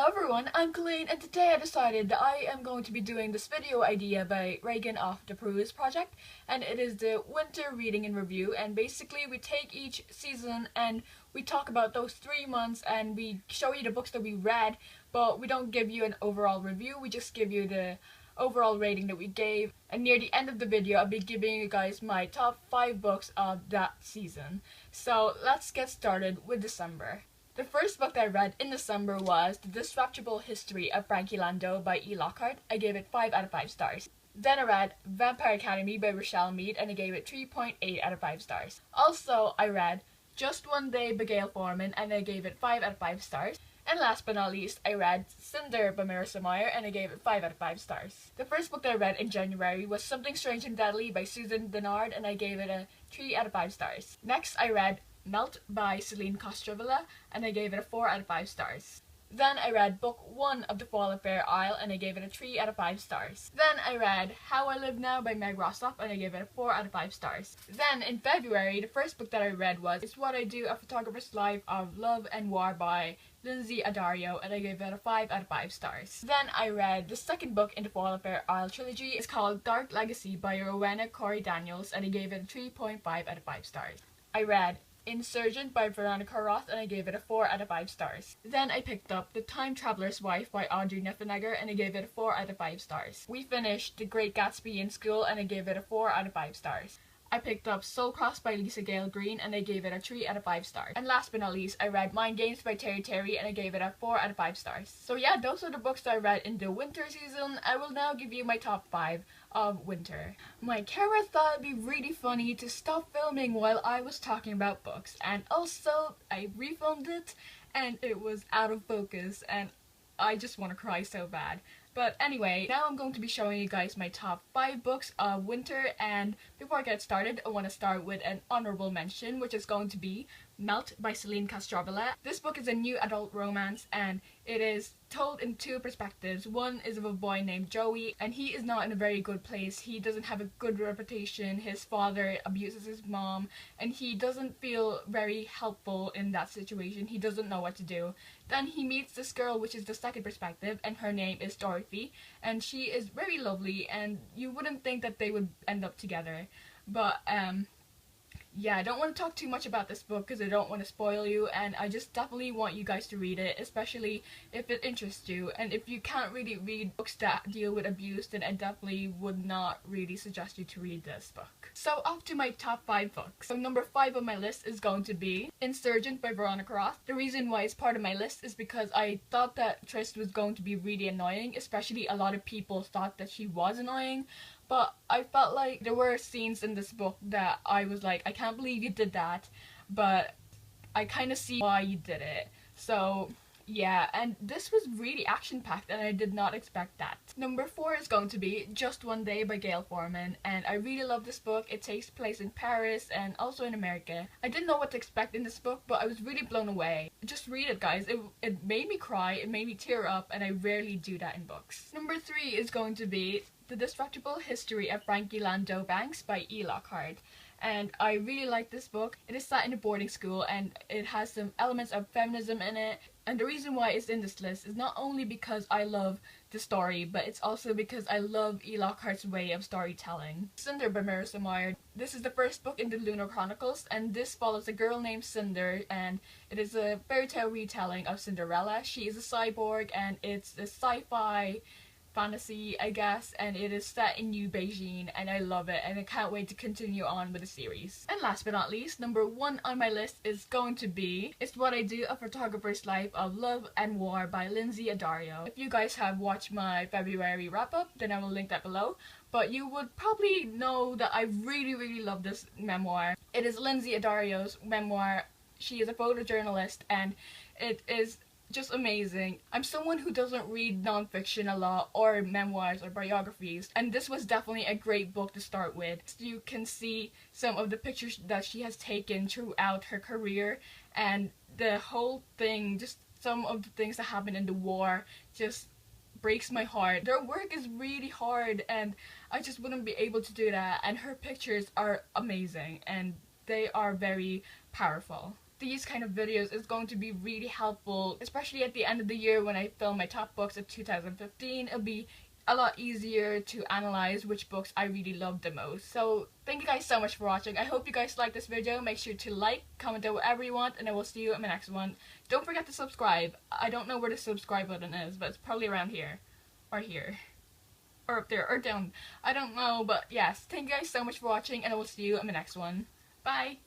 Hello everyone, I'm Colleen, and today I decided that I am going to be doing this video idea by Regan AKA PeruseProject, and it is the winter reading and review. And basically we take each season and we talk about those 3 months and we show you the books that we read, but we don't give you an overall review, we just give you the overall rating that we gave. And near the end of the video I'll be giving you guys my top 5 books of that season. So let's get started with December. The first book that I read in December was The Disreputable History of Frankie Lando by E. Lockhart. I gave it 5 out of 5 stars. Then I read Vampire Academy by Rochelle Mead and I gave it 3.8 out of 5 stars. Also, I read Just One Day by Gail Forman and I gave it 5 out of 5 stars. And last but not least, I read Cinder by Marissa Meyer and I gave it 5 out of 5 stars. The first book that I read in January was Something Strange and Deadly by Susan Dennard and I gave it a 3 out of 5 stars. Next, I read Melt by Celine Costrovilla and I gave it a 4 out of 5 stars. Then I read book 1 of The Fall of Fair Isle and I gave it a 3 out of 5 stars. Then I read How I Live Now by Meg Rossoff and I gave it a 4 out of 5 stars. Then in February, the first book that I read was It's What I Do, A Photographer's Life of Love and War by Lindsay Addario and I gave it a 5 out of 5 stars. Then I read the second book in the Fall of Fair Isle trilogy. It's called Dark Legacy by Rowena Corey Daniels and I gave it a 3.5 out of 5 stars. I read Insurgent by Veronica Roth and I gave it a 4 out of 5 stars. Then I picked up The Time Traveler's Wife by Audrey Niffenegger and I gave it a 4 out of 5 stars. We finished The Great Gatsby in school and I gave it a 4 out of 5 stars. I picked up Soul Cross by Lisa Gale Green and I gave it a 3 out of 5 stars. And last but not least, I read Mind Games by Terry Terry and I gave it a 4 out of 5 stars. So yeah, those are the books that I read in the winter season. I will now give you my top 5 of winter. My camera thought it'd be really funny to stop filming while I was talking about books, and also I refilmed it and it was out of focus and I just want to cry so bad. But anyway, now I'm going to be showing you guys my top 5 books of winter, and before I get started, I want to start with an honorable mention, which is going to be Melt by Celine Costrovilla. This book is a new adult romance and it is told in 2 perspectives. One is of a boy named Joey and he is not in a very good place. He doesn't have a good reputation, his father abuses his mom and he doesn't feel very helpful in that situation. He doesn't know what to do. Then he meets this girl, which is the second perspective, and her name is Dorothy and she is very lovely and you wouldn't think that they would end up together. But yeah, I don't want to talk too much about this book because I don't want to spoil you, and I just definitely want you guys to read it, especially if it interests you. And if you can't really read books that deal with abuse, then I definitely would not really suggest you to read this book. So off to my top 5 books. So number 5 on my list is going to be Insurgent by Veronica Roth. The reason why it's part of my list is because I thought that Trist was going to be really annoying, especially a lot of people thought that she was annoying. But I felt like there were scenes in this book that I was like, I can't believe you did that, but I kind of see why you did it. So yeah, and this was really action-packed and I did not expect that. Number 4 is going to be Just One Day by Gail Forman, and I really love this book. It takes place in Paris and also in America. I didn't know what to expect in this book, but I was really blown away. Just read it, guys. It made me cry, it made me tear up, and I rarely do that in books. Number 3 is going to be The Disreputable History of Frankie Lando Banks by E. Lockhart. And I really like this book. It is set in a boarding school and it has some elements of feminism in it. And the reason why it's in this list is not only because I love the story, but it's also because I love E. Lockhart's way of storytelling. Cinder by Marissa Meyer. This is the first book in the Lunar Chronicles, and this follows a girl named Cinder, and it is a fairy tale retelling of Cinderella. She is a cyborg and it's a sci-fi fantasy, I guess, and it is set in New Beijing and I love it and I can't wait to continue on with the series. And last but not least, number 1 on my list is going to be It's What I Do, A Photographer's Life of Love and War by Lindsay Addario. If you guys have watched my February wrap-up, then I will link that below, but you would probably know that I really love this memoir. It is Lindsay Addario's memoir. She is a photojournalist and it is just amazing. I'm someone who doesn't read non-fiction a lot or memoirs or biographies, and this was definitely a great book to start with. You can see some of the pictures that she has taken throughout her career and the whole thing, just some of the things that happened in the war just breaks my heart. Their work is really hard and I just wouldn't be able to do that, and her pictures are amazing and they are very powerful. these kind of videos is going to be really helpful, especially at the end of the year when I film my top books of 2015. It'll be a lot easier to analyze which books I really loved the most. So thank you guys so much for watching. I hope you guys liked this video. Make sure to like, comment down whatever you want, and I will see you in my next one. Don't forget to subscribe. I don't know where the subscribe button is, but it's probably around here. Or here. Or up there. Or down. I don't know, but yes. Thank you guys so much for watching, and I will see you in my next one. Bye!